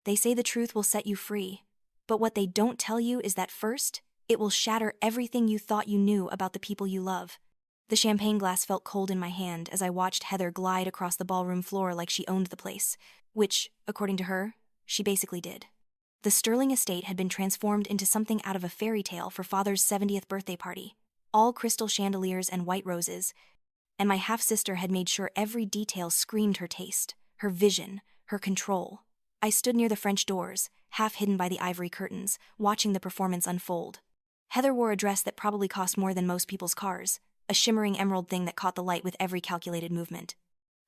They say the truth will set you free. But what they don't tell you is that first, it will shatter everything you thought you knew about the people you love. The champagne glass felt cold in my hand as I watched Heather glide across the ballroom floor like she owned the place, which, according to her, she basically did. The Sterling estate had been transformed into something out of a fairy tale for Father's 70th birthday party. All crystal chandeliers and white roses, and my half-sister had made sure every detail screamed her taste, her vision, her control. I stood near the French doors, half hidden by the ivory curtains, watching the performance unfold. Heather wore a dress that probably cost more than most people's cars, a shimmering emerald thing that caught the light with every calculated movement.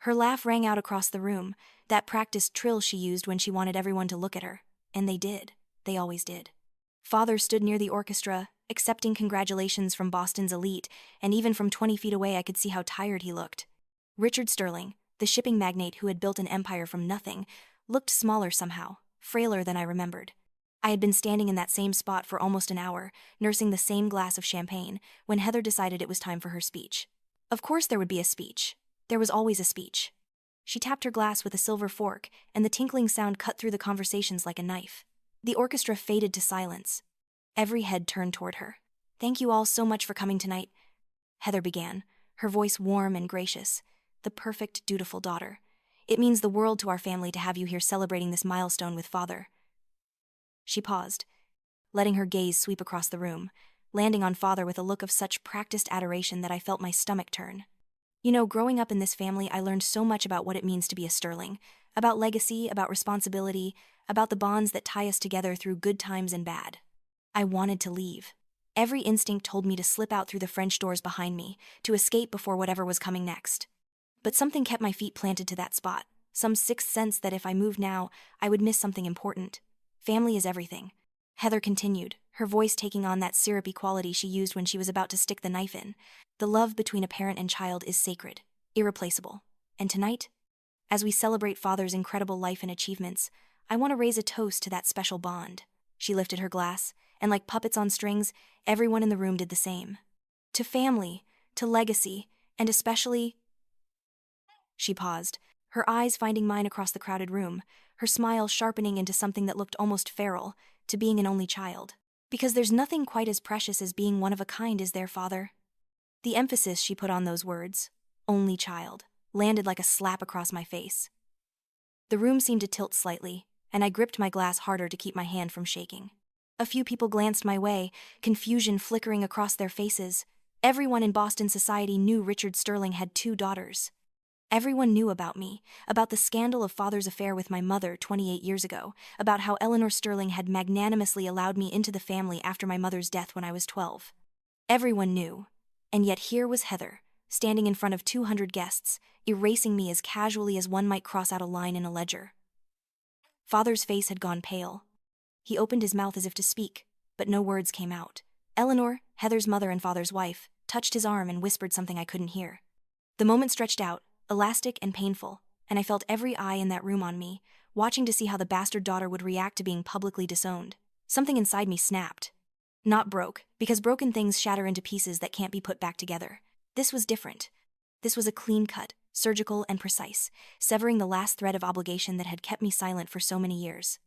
Her laugh rang out across the room, that practiced trill she used when she wanted everyone to look at her. And they did. They always did. Father stood near the orchestra, accepting congratulations from Boston's elite, and even from 20 feet away I could see how tired he looked. Richard Sterling, the shipping magnate who had built an empire from nothing, looked smaller somehow, frailer than I remembered. I had been standing in that same spot for almost an hour, nursing the same glass of champagne, when Heather decided it was time for her speech. Of course there would be a speech. There was always a speech. She tapped her glass with a silver fork, and the tinkling sound cut through the conversations like a knife. The orchestra faded to silence. Every head turned toward her. "Thank you all so much for coming tonight," Heather began, her voice warm and gracious. "The perfect, dutiful daughter. It means the world to our family to have you here celebrating this milestone with Father." She paused, letting her gaze sweep across the room, landing on Father with a look of such practiced adoration that I felt my stomach turn. You know, growing up in this family, I learned so much about what it means to be a Sterling, about legacy, about responsibility, about the bonds that tie us together through good times and bad. I wanted to leave. Every instinct told me to slip out through the French doors behind me, to escape before whatever was coming next. But something kept my feet planted to that spot, some sixth sense that if I moved now, I would miss something important. Family is everything. Heather continued, her voice taking on that syrupy quality she used when she was about to stick the knife in. The love between a parent and child is sacred, irreplaceable. And tonight, as we celebrate Father's incredible life and achievements, I want to raise a toast to that special bond. She lifted her glass, and like puppets on strings, everyone in the room did the same. To family, to legacy, and especially... She paused, her eyes finding mine across the crowded room, her smile sharpening into something that looked almost feral, to being an only child. Because there's nothing quite as precious as being one of a kind, is there, Father? The emphasis she put on those words, only child, landed like a slap across my face. The room seemed to tilt slightly, and I gripped my glass harder to keep my hand from shaking. A few people glanced my way, confusion flickering across their faces. Everyone in Boston society knew Richard Sterling had 2 daughters. Everyone knew about me, about the scandal of Father's affair with my mother 28 years ago, about how Eleanor Sterling had magnanimously allowed me into the family after my mother's death when I was 12. Everyone knew. And yet here was Heather, standing in front of 200 guests, erasing me as casually as one might cross out a line in a ledger. Father's face had gone pale. He opened his mouth as if to speak, but no words came out. Eleanor, Heather's mother and Father's wife, touched his arm and whispered something I couldn't hear. The moment stretched out, elastic and painful, and I felt every eye in that room on me, watching to see how the bastard daughter would react to being publicly disowned. Something inside me snapped. Not broke, because broken things shatter into pieces that can't be put back together. This was different. This was a clean cut, surgical and precise, severing the last thread of obligation that had kept me silent for so many years.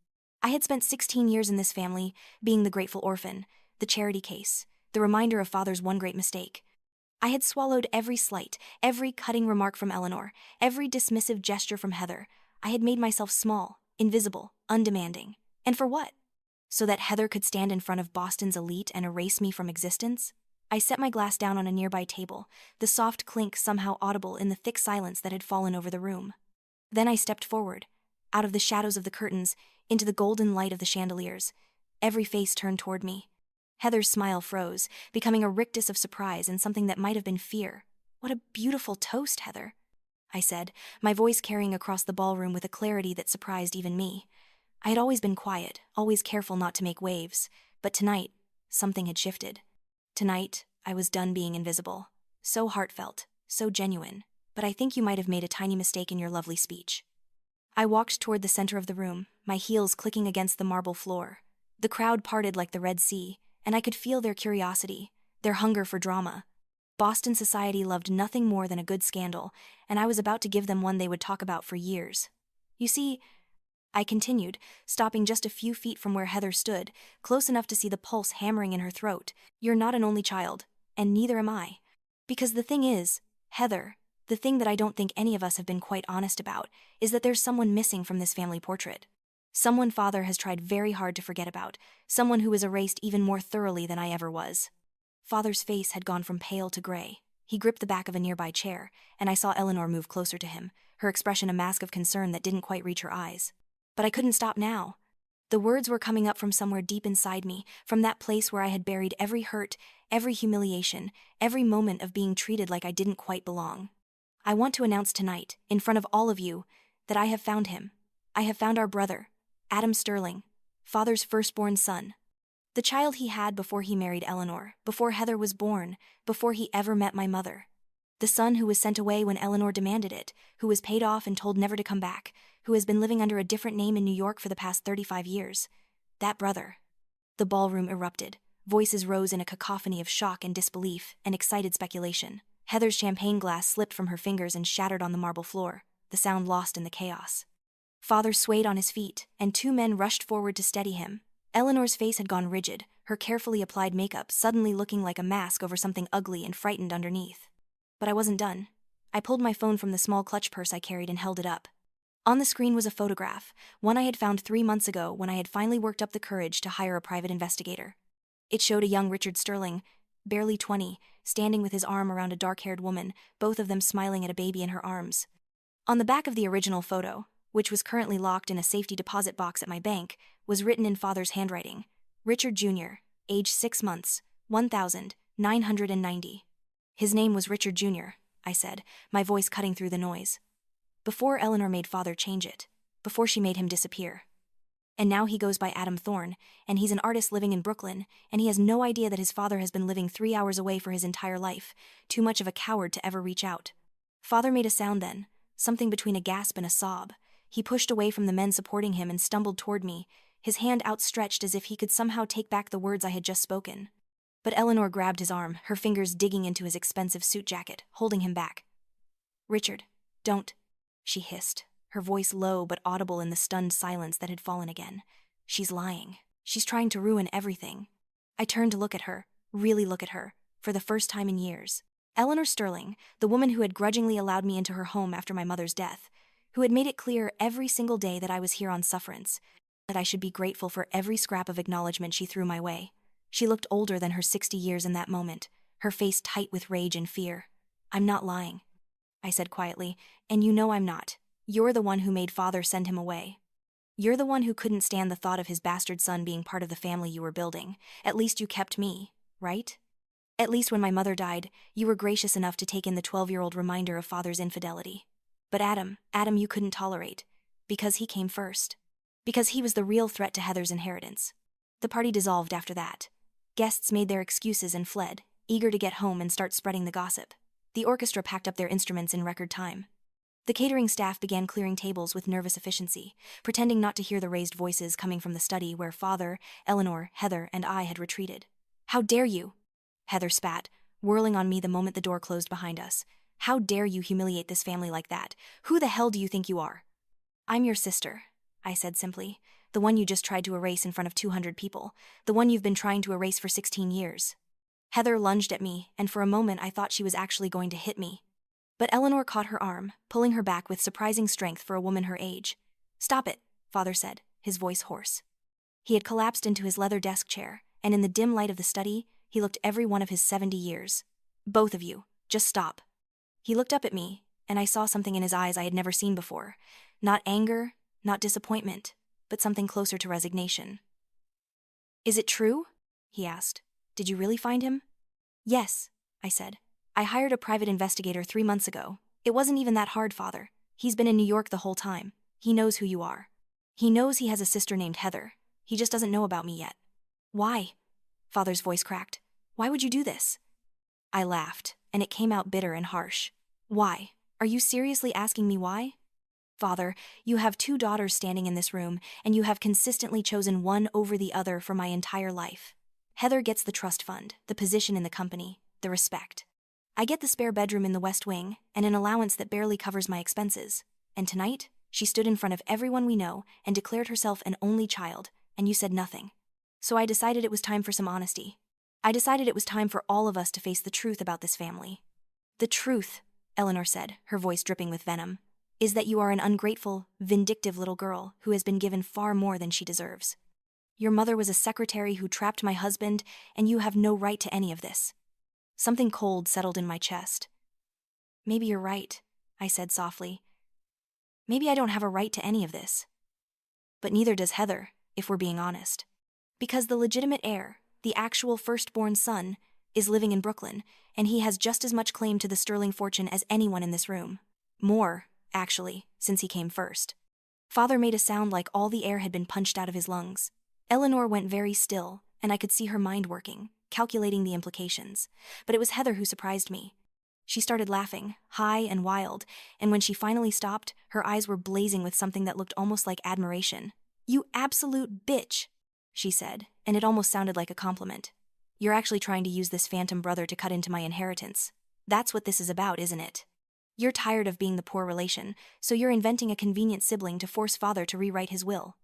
I had spent 16 years in this family, being the grateful orphan, the charity case, the reminder of Father's one great mistake. I had swallowed every slight, every cutting remark from Eleanor, every dismissive gesture from Heather. I had made myself small, invisible, undemanding. And for what? So that Heather could stand in front of Boston's elite and erase me from existence? I set my glass down on a nearby table, the soft clink somehow audible in the thick silence that had fallen over the room. Then I stepped forward, out of the shadows of the curtains, into the golden light of the chandeliers. Every face turned toward me. Heather's smile froze, becoming a rictus of surprise and something that might have been fear. "What a beautiful toast, Heather," I said, my voice carrying across the ballroom with a clarity that surprised even me. I had always been quiet, always careful not to make waves, but tonight, something had shifted. Tonight, I was done being invisible. So heartfelt, so genuine, but I think you might have made a tiny mistake in your lovely speech. I walked toward the center of the room, my heels clicking against the marble floor. The crowd parted like the Red Sea, and I could feel their curiosity, their hunger for drama. Boston society loved nothing more than a good scandal, and I was about to give them one they would talk about for years. You see, I continued, stopping just a few feet from where Heather stood, close enough to see the pulse hammering in her throat. You're not an only child, and neither am I. Because the thing is, Heather, the thing that I don't think any of us have been quite honest about, is that there's someone missing from this family portrait. Someone Father has tried very hard to forget about, someone who was erased even more thoroughly than I ever was. Father's face had gone from pale to gray. He gripped the back of a nearby chair, and I saw Eleanor move closer to him, her expression a mask of concern that didn't quite reach her eyes. But I couldn't stop now. The words were coming up from somewhere deep inside me, from that place where I had buried every hurt, every humiliation, every moment of being treated like I didn't quite belong. I want to announce tonight, in front of all of you, that I have found him. I have found our brother, Adam Sterling, Father's firstborn son. The child he had before he married Eleanor, before Heather was born, before he ever met my mother. The son who was sent away when Eleanor demanded it, who was paid off and told never to come back, who has been living under a different name in New York for the past 35 years. That brother. The ballroom erupted. Voices rose in a cacophony of shock and disbelief and excited speculation. Heather's champagne glass slipped from her fingers and shattered on the marble floor, the sound lost in the chaos. Father swayed on his feet, and two men rushed forward to steady him. Eleanor's face had gone rigid, her carefully applied makeup suddenly looking like a mask over something ugly and frightened underneath. But I wasn't done. I pulled my phone from the small clutch purse I carried and held it up. On the screen was a photograph, one I had found 3 months ago when I had finally worked up the courage to hire a private investigator. It showed a young Richard Sterling, barely 20, standing with his arm around a dark-haired woman, both of them smiling at a baby in her arms. On the back of the original photo, which was currently locked in a safety deposit box at my bank, was written in Father's handwriting, Richard Jr., age 6 months, 1,990. His name was Richard Jr., I said, my voice cutting through the noise. Before Eleanor made Father change it, before she made him disappear. And now he goes by Adam Thorne, and he's an artist living in Brooklyn, and he has no idea that his father has been living 3 hours away for his entire life, too much of a coward to ever reach out. Father made a sound then, something between a gasp and a sob. He pushed away from the men supporting him and stumbled toward me, his hand outstretched as if he could somehow take back the words I had just spoken. But Eleanor grabbed his arm, her fingers digging into his expensive suit jacket, holding him back. "Richard, don't," she hissed, her voice low but audible in the stunned silence that had fallen again. "She's lying. She's trying to ruin everything." I turned to look at her, really look at her, for the first time in years. Eleanor Sterling, the woman who had grudgingly allowed me into her home after my mother's death, who had made it clear every single day that I was here on sufferance, that I should be grateful for every scrap of acknowledgement she threw my way. She looked older than her 60 years in that moment, her face tight with rage and fear. "I'm not lying," I said quietly, "and you know I'm not. You're the one who made Father send him away. You're the one who couldn't stand the thought of his bastard son being part of the family you were building. At least you kept me, right? At least when my mother died, you were gracious enough to take in the 12-year-old reminder of Father's infidelity. But Adam you couldn't tolerate, because he came first. Because he was the real threat to Heather's inheritance." The party dissolved after that. Guests made their excuses and fled, eager to get home and start spreading the gossip. The orchestra packed up their instruments in record time. The catering staff began clearing tables with nervous efficiency, pretending not to hear the raised voices coming from the study where Father, Eleanor, Heather, and I had retreated. "How dare you?" Heather spat, whirling on me the moment the door closed behind us. "How dare you humiliate this family like that? Who the hell do you think you are?" "I'm your sister," I said simply. "The one you just tried to erase in front of 200 people. The one you've been trying to erase for 16 years. Heather lunged at me, and for a moment I thought she was actually going to hit me. But Eleanor caught her arm, pulling her back with surprising strength for a woman her age. "Stop it," Father said, his voice hoarse. He had collapsed into his leather desk chair, and in the dim light of the study, he looked every one of his 70 years. "Both of you, just stop." He looked up at me, and I saw something in his eyes I had never seen before. Not anger, not disappointment, but something closer to resignation. "Is it true?" he asked. "Did you really find him?" "Yes," I said. "I hired a private investigator 3 months ago. It wasn't even that hard, Father. He's been in New York the whole time. He knows who you are. He knows he has a sister named Heather. He just doesn't know about me yet." "Why?" Father's voice cracked. "Why would you do this?" I laughed, and it came out bitter and harsh. "Why? Are you seriously asking me why? Father, you have 2 daughters standing in this room, and you have consistently chosen one over the other for my entire life. Heather gets the trust fund, the position in the company, the respect. I get the spare bedroom in the West Wing, and an allowance that barely covers my expenses. And tonight, She stood in front of everyone we know and declared herself an only child, and you said nothing. So I decided it was time for some honesty. I decided it was time for all of us to face the truth about this family. The truth, Eleanor said, her voice dripping with venom, is that you are an ungrateful, vindictive little girl who has been given far more than she deserves. Your mother was a secretary who trapped my husband, and you have no right to any of this. Something cold settled in my chest. Maybe you're right, I said softly. Maybe I don't have a right to any of this. But neither does Heather, if we're being honest. Because the legitimate heir, the actual firstborn son, is living in Brooklyn, and he has just as much claim to the sterling fortune as anyone in this room. More, actually, since he came first. Father made a sound like all the air had been punched out of his lungs. Eleanor went very still, and I could see her mind working, calculating the implications. But it was Heather who surprised me. She started laughing, high and wild, and when she finally stopped, her eyes were blazing with something that looked almost like admiration. "You absolute bitch," she said, and it almost sounded like a compliment. "You're actually trying to use this phantom brother to cut into my inheritance. That's what this is about, isn't it? You're tired of being the poor relation, so you're inventing a convenient sibling to force Father to rewrite his will."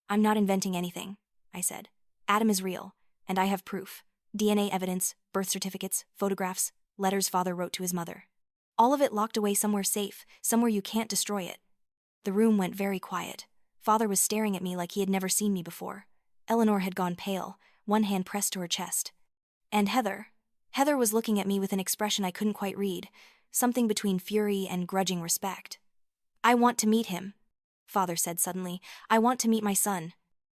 "I'm not inventing anything," I said. "Adam is real, and I have proof. DNA evidence, birth certificates, photographs, letters Father wrote to his mother. All of it locked away somewhere safe, somewhere you can't destroy it." The room went very quiet. Father was staring at me like he had never seen me before. Eleanor had gone pale, one hand pressed to her chest. And Heather was looking at me with an expression I couldn't quite read, something between fury and grudging respect. "I want to meet him," Father said suddenly. "I want to meet my son."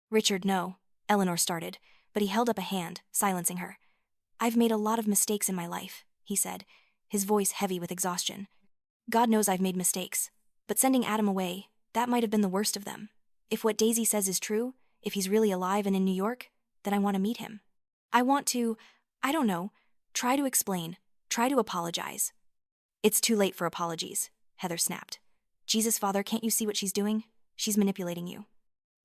"Richard, no," Eleanor started, but he held up a hand, silencing her. "I've made a lot of mistakes in my life," he said, his voice heavy with exhaustion. "God knows I've made mistakes, but sending Adam away, that might have been the worst of them. If what Daisy says is true, if he's really alive and in New York, then I want to meet him. I want to, I don't know, try to explain, try to apologize." "It's too late for apologies," Heather snapped. "Jesus, Father, can't you see what she's doing? She's manipulating you.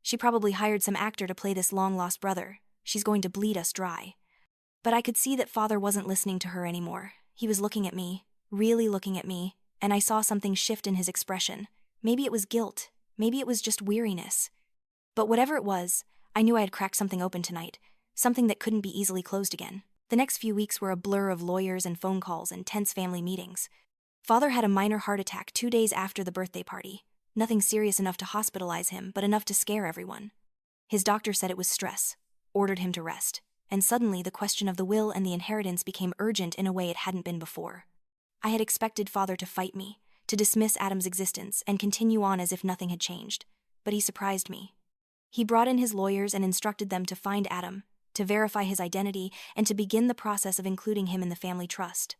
She probably hired some actor to play this long-lost brother. She's going to bleed us dry." But I could see that Father wasn't listening to her anymore. He was looking at me, really looking at me, and I saw something shift in his expression. Maybe it was guilt, maybe it was just weariness. But whatever it was, I knew I had cracked something open tonight, something that couldn't be easily closed again. The next few weeks were a blur of lawyers and phone calls and tense family meetings. Father had a minor heart attack 2 days after the birthday party. Nothing serious enough to hospitalize him, but enough to scare everyone. His doctor said it was stress, ordered him to rest, and suddenly the question of the will and the inheritance became urgent in a way it hadn't been before. I had expected Father to fight me, to dismiss Adam's existence and continue on as if nothing had changed, but he surprised me. He brought in his lawyers and instructed them to find Adam, to verify his identity, and to begin the process of including him in the family trust.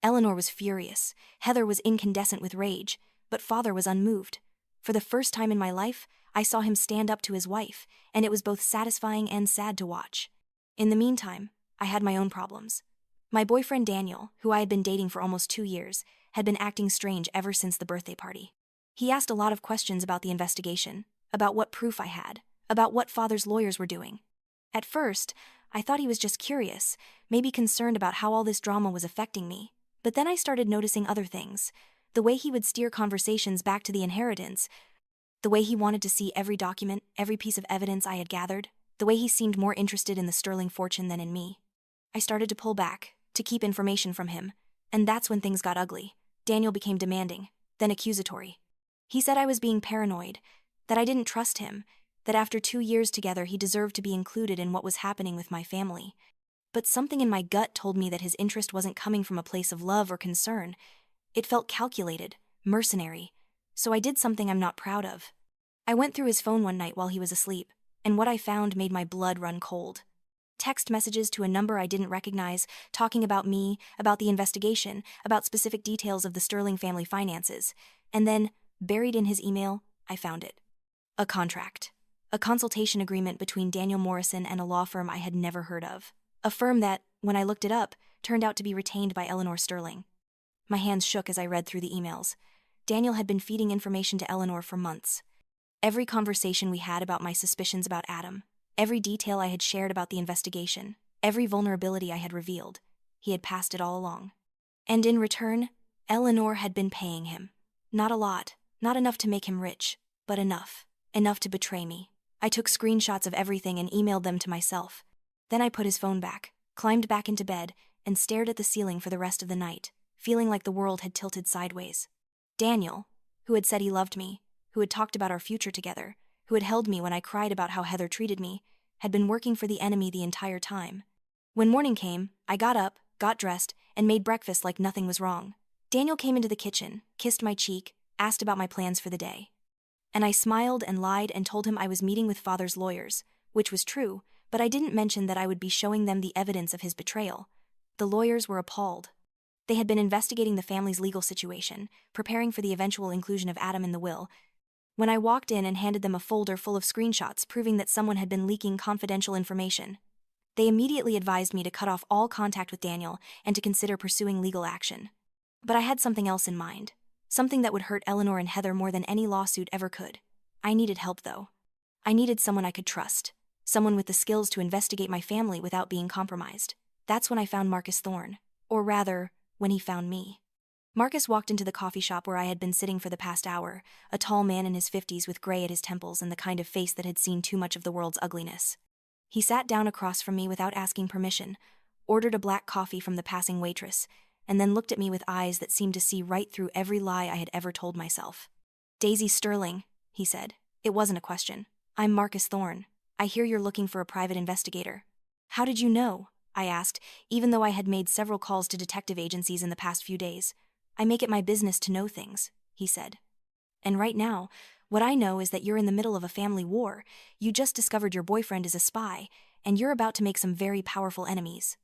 Eleanor was furious, Heather was incandescent with rage, but Father was unmoved. For the first time in my life, I saw him stand up to his wife, and it was both satisfying and sad to watch. In the meantime, I had my own problems. My boyfriend Daniel, who I had been dating for almost 2 years, had been acting strange ever since the birthday party. He asked a lot of questions about the investigation, about what proof I had, about what Father's lawyers were doing. At first, I thought he was just curious, maybe concerned about how all this drama was affecting me. But then I started noticing other things. The way he would steer conversations back to the inheritance, the way he wanted to see every document, every piece of evidence I had gathered, the way he seemed more interested in the sterling fortune than in me. I started to pull back, to keep information from him, and that's when things got ugly. Daniel became demanding, then accusatory. He said I was being paranoid, that I didn't trust him, that after 2 years together he deserved to be included in what was happening with my family. But something in my gut told me that his interest wasn't coming from a place of love or concern. It felt calculated, mercenary, so I did something I'm not proud of. I went through his phone one night while he was asleep, and what I found made my blood run cold. Text messages to a number I didn't recognize, talking about me, about the investigation, about specific details of the Sterling family finances. And then, buried in his email, I found it. A contract. A consultation agreement between Daniel Morrison and a law firm I had never heard of. A firm that, when I looked it up, turned out to be retained by Eleanor Sterling. My hands shook as I read through the emails. Daniel had been feeding information to Eleanor for months. Every conversation we had about my suspicions about Adam, every detail I had shared about the investigation, every vulnerability I had revealed, he had passed it all along. And in return, Eleanor had been paying him. Not a lot, Not enough to make him rich, but enough. Enough to betray me. I took screenshots of everything and emailed them to myself. Then I put his phone back, climbed back into bed, and stared at the ceiling for the rest of the night, feeling like the world had tilted sideways. Daniel, who had said he loved me, who had talked about our future together, who had held me when I cried about how Heather treated me, had been working for the enemy the entire time. When morning came, I got up, got dressed, and made breakfast like nothing was wrong. Daniel came into the kitchen, kissed my cheek, asked about my plans for the day. And I smiled and lied and told him I was meeting with father's lawyers, which was true, but I didn't mention that I would be showing them the evidence of his betrayal. The lawyers were appalled. They had been investigating the family's legal situation, preparing for the eventual inclusion of Adam in the will, when I walked in and handed them a folder full of screenshots proving that someone had been leaking confidential information. They immediately advised me to cut off all contact with Daniel and to consider pursuing legal action. But I had something else in mind. Something that would hurt Eleanor and Heather more than any lawsuit ever could. I needed help, though. I needed someone I could trust. Someone with the skills to investigate my family without being compromised. That's when I found Marcus Thorne. Or rather, when he found me. Marcus walked into the coffee shop where I had been sitting for the past hour, a tall man in his 50s with gray at his temples and the kind of face that had seen too much of the world's ugliness. He sat down across from me without asking permission, ordered a black coffee from the passing waitress, and then looked at me with eyes that seemed to see right through every lie I had ever told myself. "Daisy Sterling," he said. It wasn't a question. "I'm Marcus Thorne. I hear you're looking for a private investigator." "How did you know?" I asked, even though I had made several calls to detective agencies in the past few days. "I make it my business to know things," he said. "And right now, what I know is that you're in the middle of a family war, you just discovered your boyfriend is a spy, and you're about to make some very powerful enemies.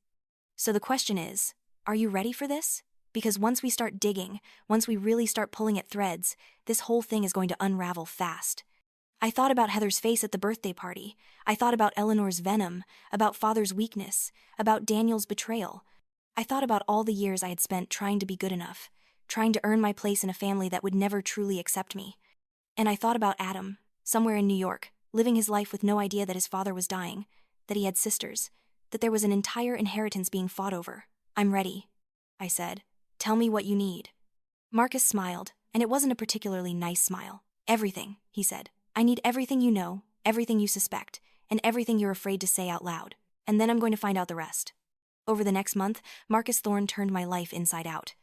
So the question is, are you ready for this? Because once we start digging, once we really start pulling at threads, this whole thing is going to unravel fast." I thought about Heather's face at the birthday party. I thought about Eleanor's venom, about father's weakness, about Daniel's betrayal. I thought about all the years I had spent trying to be good enough, trying to earn my place in a family that would never truly accept me. And I thought about Adam, somewhere in New York, living his life with no idea that his father was dying, that he had sisters, that there was an entire inheritance being fought over. "I'm ready," I said. "Tell me what you need." Marcus smiled, and it wasn't a particularly nice smile. "Everything," he said. "I need everything you know, everything you suspect, and everything you're afraid to say out loud. And then I'm going to find out the rest." Over the next month, Marcus Thorne turned my life inside out.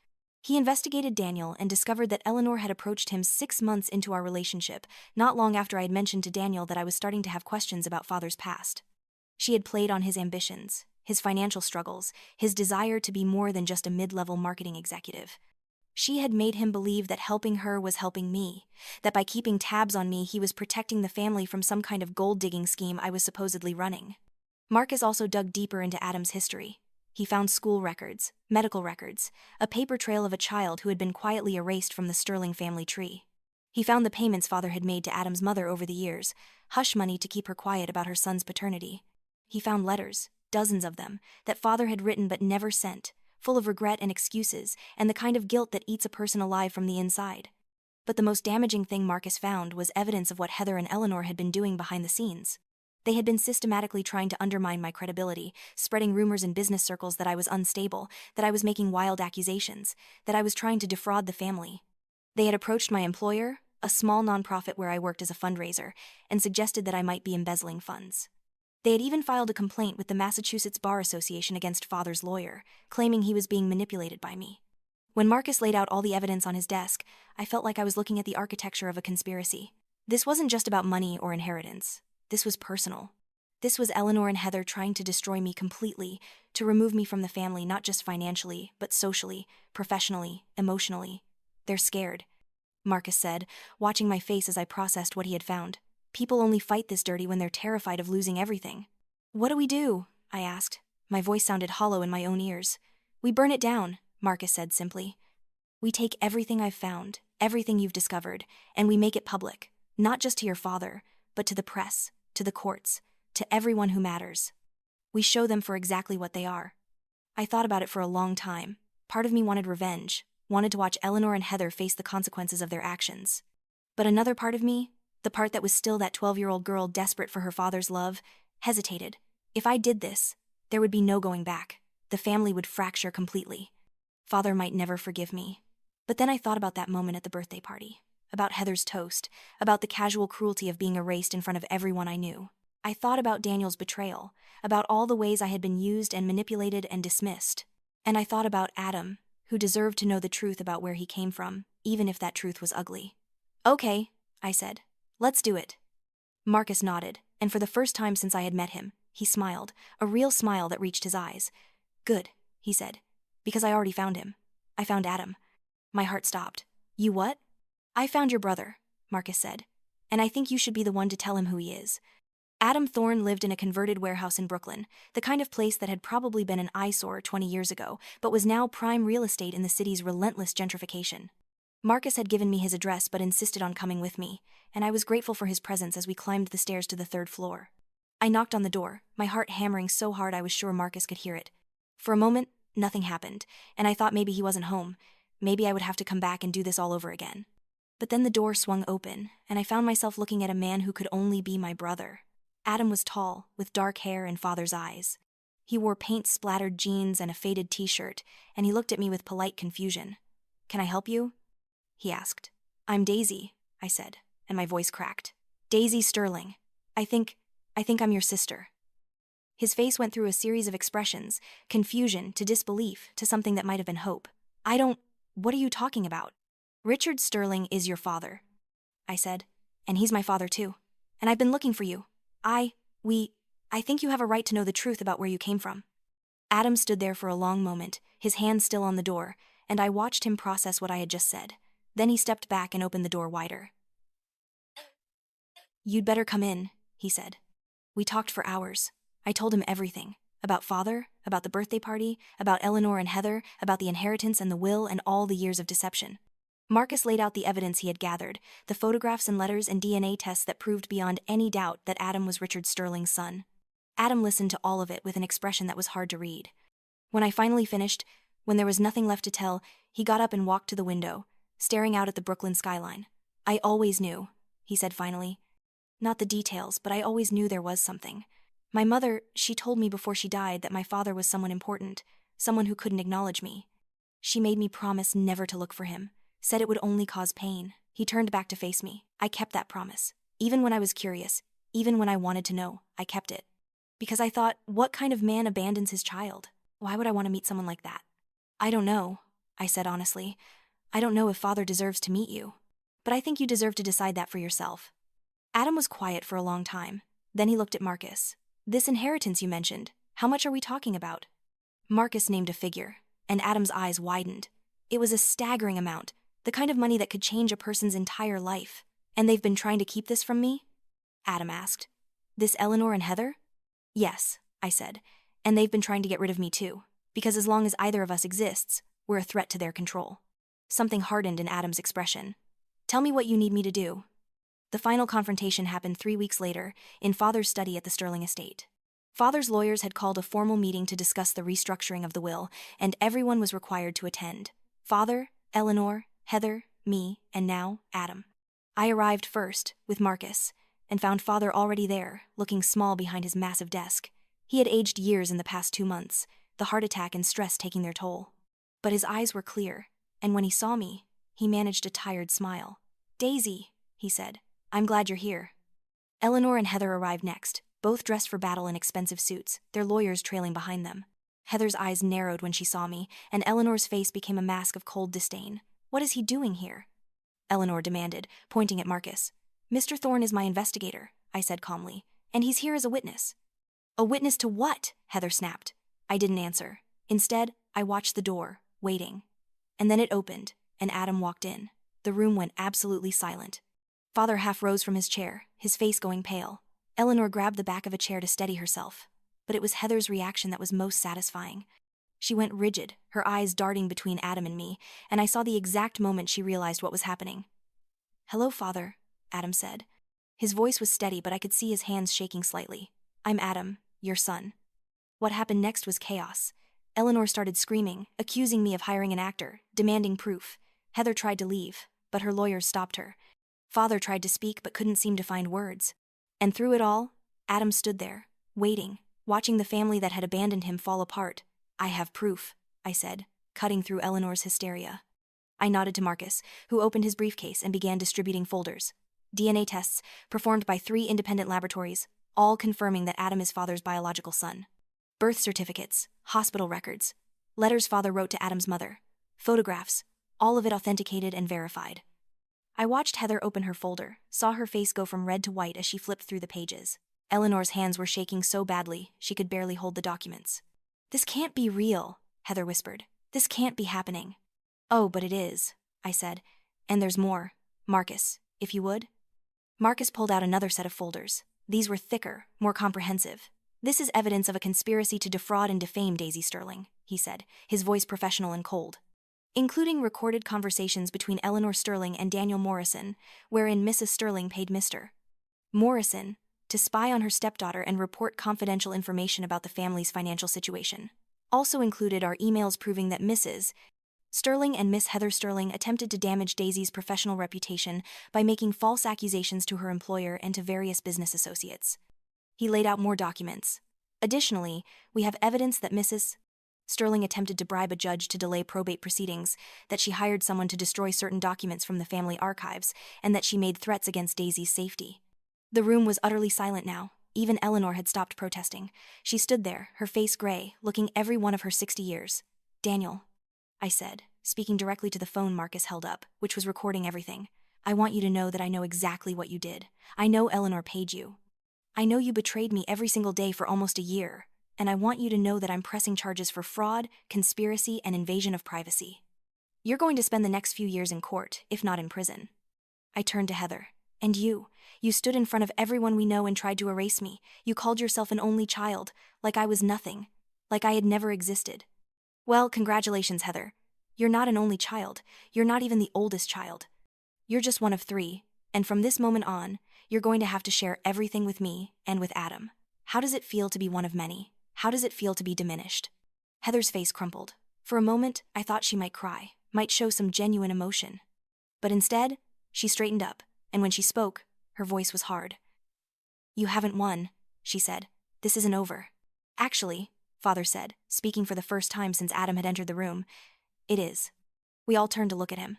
He investigated Daniel and discovered that Eleanor had approached him 6 months into our relationship, not long after I had mentioned to Daniel that I was starting to have questions about father's past. She had played on his ambitions, his financial struggles, his desire to be more than just a mid-level marketing executive. She had made him believe that helping her was helping me, that by keeping tabs on me he was protecting the family from some kind of gold-digging scheme I was supposedly running. Marcus also dug deeper into Adam's history. He found school records, medical records, a paper trail of a child who had been quietly erased from the Sterling family tree. He found the payments father had made to Adam's mother over the years, hush money to keep her quiet about her son's paternity. He found letters, dozens of them, that father had written but never sent, full of regret and excuses, and the kind of guilt that eats a person alive from the inside. But the most damaging thing Marcus found was evidence of what Heather and Eleanor had been doing behind the scenes. They had been systematically trying to undermine my credibility, spreading rumors in business circles that I was unstable, that I was making wild accusations, that I was trying to defraud the family. They had approached my employer, a small nonprofit where I worked as a fundraiser, and suggested that I might be embezzling funds. They had even filed a complaint with the Massachusetts Bar Association against father's lawyer, claiming he was being manipulated by me. When Marcus laid out all the evidence on his desk, I felt like I was looking at the architecture of a conspiracy. This wasn't just about money or inheritance. This was personal. This was Eleanor and Heather trying to destroy me completely, to remove me from the family not just financially, but socially, professionally, emotionally. "They're scared," Marcus said, watching my face as I processed what he had found. "People only fight this dirty when they're terrified of losing everything." "What do we do?" I asked. My voice sounded hollow in my own ears. "We burn it down," Marcus said simply. "We take everything I've found, everything you've discovered, and we make it public, not just to your father, but to the press, to the courts, to everyone who matters. We show them for exactly what they are." I thought about it for a long time. Part of me wanted revenge, wanted to watch Eleanor and Heather face the consequences of their actions. But another part of me, the part that was still that 12-year-old girl desperate for her father's love, hesitated. If I did this, there would be no going back. The family would fracture completely. Father might never forgive me. But then I thought about that moment at the birthday party. about Heather's toast, about the casual cruelty of being erased in front of everyone I knew. I thought about Daniel's betrayal, about all the ways I had been used and manipulated and dismissed. And I thought about Adam, who deserved to know the truth about where he came from, even if that truth was ugly. "Okay," I said. "Let's do it." Marcus nodded, and for the first time since I had met him, he smiled, a real smile that reached his eyes. "Good," he said, "because I already found him. I found Adam." My heart stopped. "You what?" "I found your brother," Marcus said, "and I think you should be the one to tell him who he is." Adam Thorne lived in a converted warehouse in Brooklyn, the kind of place that had probably been an eyesore 20 years ago, but was now prime real estate in the city's relentless gentrification. Marcus had given me his address but insisted on coming with me, and I was grateful for his presence as we climbed the stairs to the 3rd floor. I knocked on the door, my heart hammering so hard I was sure Marcus could hear it. For a moment, nothing happened, and I thought maybe he wasn't home. Maybe I would have to come back and do this all over again. But then the door swung open, and I found myself looking at a man who could only be my brother. Adam was tall, with dark hair and father's eyes. He wore paint-splattered jeans and a faded t-shirt, and he looked at me with polite confusion. "Can I help you?" he asked. "I'm Daisy," I said, and my voice cracked. "Daisy Sterling. I think I'm your sister." His face went through a series of expressions, confusion to disbelief to something that might have been hope. What are you talking about?" "Richard Sterling is your father," I said, "and he's my father too. And I've been looking for you. I think you have a right to know the truth about where you came from." Adam stood there for a long moment, his hand still on the door, and I watched him process what I had just said. Then he stepped back and opened the door wider. "You'd better come in," he said. We talked for hours. I told him everything. About father, about the birthday party, about Eleanor and Heather, about the inheritance and the will and all the years of deception. Marcus laid out the evidence he had gathered, the photographs and letters and DNA tests that proved beyond any doubt that Adam was Richard Sterling's son. Adam listened to all of it with an expression that was hard to read. When I finally finished, when there was nothing left to tell, he got up and walked to the window, staring out at the Brooklyn skyline. "I always knew," he said finally. "Not the details, but I always knew there was something. My mother, she told me before she died that my father was someone important, someone who couldn't acknowledge me. She made me promise never to look for him. Said it would only cause pain." He turned back to face me. I kept that promise. Even when I was curious, even when I wanted to know, I kept it. Because I thought, what kind of man abandons his child? Why would I want to meet someone like that? "I don't know," I said honestly. "I don't know if father deserves to meet you. But I think you deserve to decide that for yourself." Adam was quiet for a long time. Then he looked at Marcus. "This inheritance you mentioned, how much are we talking about?" Marcus named a figure, and Adam's eyes widened. It was a staggering amount. The kind of money that could change a person's entire life. "And they've been trying to keep this from me?" Adam asked. "This Eleanor and Heather?" "Yes," I said, "and they've been trying to get rid of me too, because as long as either of us exists, we're a threat to their control." Something hardened in Adam's expression. "Tell me what you need me to do." The final confrontation happened 3 weeks later, in Father's study at the Sterling estate. Father's lawyers had called a formal meeting to discuss the restructuring of the will, and everyone was required to attend. Father, Eleanor, Heather, me, and now, Adam. I arrived first, with Marcus, and found Father already there, looking small behind his massive desk. He had aged years in the past 2 months, the heart attack and stress taking their toll. But his eyes were clear, and when he saw me, he managed a tired smile. "Daisy," he said, "I'm glad you're here." Eleanor and Heather arrived next, both dressed for battle in expensive suits, their lawyers trailing behind them. Heather's eyes narrowed when she saw me, and Eleanor's face became a mask of cold disdain. "What is he doing here?" Eleanor demanded, pointing at Marcus. "Mr. Thorne is my investigator," I said calmly, "and he's here as a witness." "A witness to what?" Heather snapped. I didn't answer. Instead, I watched the door, waiting. And then it opened, and Adam walked in. The room went absolutely silent. Father half rose from his chair, his face going pale. Eleanor grabbed the back of a chair to steady herself. But it was Heather's reaction that was most satisfying. She went rigid, her eyes darting between Adam and me, and I saw the exact moment she realized what was happening. "Hello, Father," Adam said. His voice was steady, but I could see his hands shaking slightly. "I'm Adam, your son." What happened next was chaos. Eleanor started screaming, accusing me of hiring an actor, demanding proof. Heather tried to leave, but her lawyers stopped her. Father tried to speak but couldn't seem to find words. And through it all, Adam stood there, waiting, watching the family that had abandoned him fall apart. "I have proof," I said, cutting through Eleanor's hysteria. I nodded to Marcus, who opened his briefcase and began distributing folders. DNA tests, performed by 3 independent laboratories, all confirming that Adam is father's biological son. Birth certificates, hospital records, letters father wrote to Adam's mother, photographs, all of it authenticated and verified. I watched Heather open her folder, saw her face go from red to white as she flipped through the pages. Eleanor's hands were shaking so badly, she could barely hold the documents. "This can't be real," Heather whispered. "This can't be happening." "Oh, but it is," I said. "And there's more. Marcus, if you would." Marcus pulled out another set of folders. These were thicker, more comprehensive. "This is evidence of a conspiracy to defraud and defame Daisy Sterling," he said, his voice professional and cold. "Including recorded conversations between Eleanor Sterling and Daniel Morrison, wherein Mrs. Sterling paid Mr. Morrison to spy on her stepdaughter and report confidential information about the family's financial situation. Also included are emails proving that Mrs. Sterling and Miss Heather Sterling attempted to damage Daisy's professional reputation by making false accusations to her employer and to various business associates." He laid out more documents. "Additionally, we have evidence that Mrs. Sterling attempted to bribe a judge to delay probate proceedings, that she hired someone to destroy certain documents from the family archives, and that she made threats against Daisy's safety." The room was utterly silent now. Even Eleanor had stopped protesting. She stood there, her face gray, looking every one of her 60 years. "Daniel," I said, speaking directly to the phone Marcus held up, which was recording everything. "I want you to know that I know exactly what you did. I know Eleanor paid you. I know you betrayed me every single day for almost a year, and I want you to know that I'm pressing charges for fraud, conspiracy, and invasion of privacy. You're going to spend the next few years in court, if not in prison." I turned to Heather. "And you stood in front of everyone we know and tried to erase me. You called yourself an only child, like I was nothing, like I had never existed." "Well, congratulations, Heather. You're not an only child. You're not even the oldest child. You're just one of 3, and from this moment on, you're going to have to share everything with me and with Adam. How does it feel to be one of many? How does it feel to be diminished?" Heather's face crumpled. For a moment, I thought she might cry, might show some genuine emotion. But instead, she straightened up, and when she spoke, her voice was hard. "You haven't won," she said. "This isn't over." "Actually," Father said, speaking for the first time since Adam had entered the room, "it is." We all turned to look at him.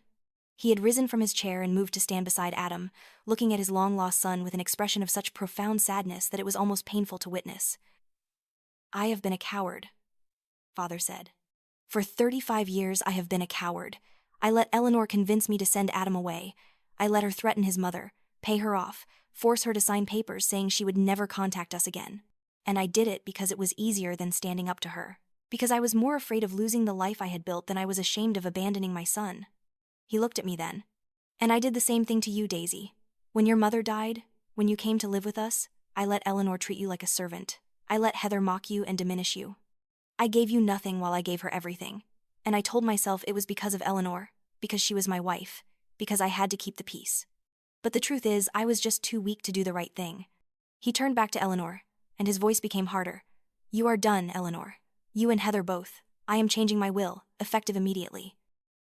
He had risen from his chair and moved to stand beside Adam, looking at his long-lost son with an expression of such profound sadness that it was almost painful to witness. "I have been a coward," Father said. "For 35 years I have been a coward. I let Eleanor convince me to send Adam away. I let her threaten his mother, pay her off, force her to sign papers saying she would never contact us again. And I did it because it was easier than standing up to her. Because I was more afraid of losing the life I had built than I was ashamed of abandoning my son." He looked at me then. "And I did the same thing to you, Daisy. When your mother died, when you came to live with us, I let Eleanor treat you like a servant. I let Heather mock you and diminish you. I gave you nothing while I gave her everything. And I told myself it was because of Eleanor, because she was my wife, because I had to keep the peace. But the truth is, I was just too weak to do the right thing." He turned back to Eleanor, and his voice became harder. "You are done, Eleanor. You and Heather both. I am changing my will, effective immediately.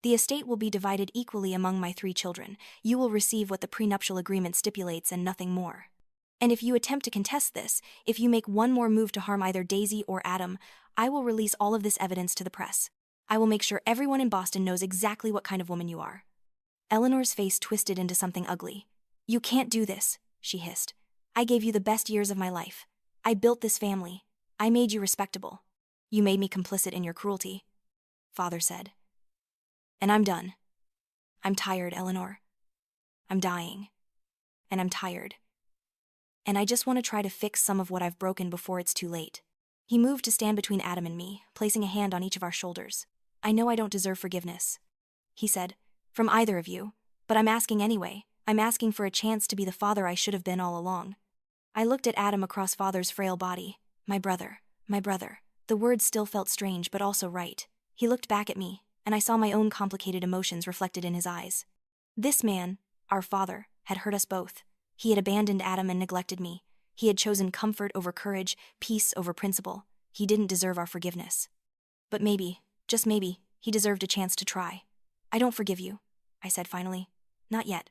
The estate will be divided equally among my 3 children. You will receive what the prenuptial agreement stipulates and nothing more. And if you attempt to contest this, if you make one more move to harm either Daisy or Adam, I will release all of this evidence to the press. I will make sure everyone in Boston knows exactly what kind of woman you are." Eleanor's face twisted into something ugly. "You can't do this," she hissed. "I gave you the best years of my life. I built this family. I made you respectable. You made me complicit in your cruelty," Father said. "And I'm done. I'm tired, Eleanor. I'm dying. And I'm tired. And I just want to try to fix some of what I've broken before it's too late." He moved to stand between Adam and me, placing a hand on each of our shoulders. "I know I don't deserve forgiveness," he said, "from either of you, but I'm asking anyway. I'm asking for a chance to be the father I should have been all along." I looked at Adam across Father's frail body. My brother. The words still felt strange but also right. He looked back at me, and I saw my own complicated emotions reflected in his eyes. This man, our father, had hurt us both. He had abandoned Adam and neglected me. He had chosen comfort over courage, peace over principle. He didn't deserve our forgiveness. But maybe, just maybe, he deserved a chance to try. "I don't forgive you," I said finally. "Not yet."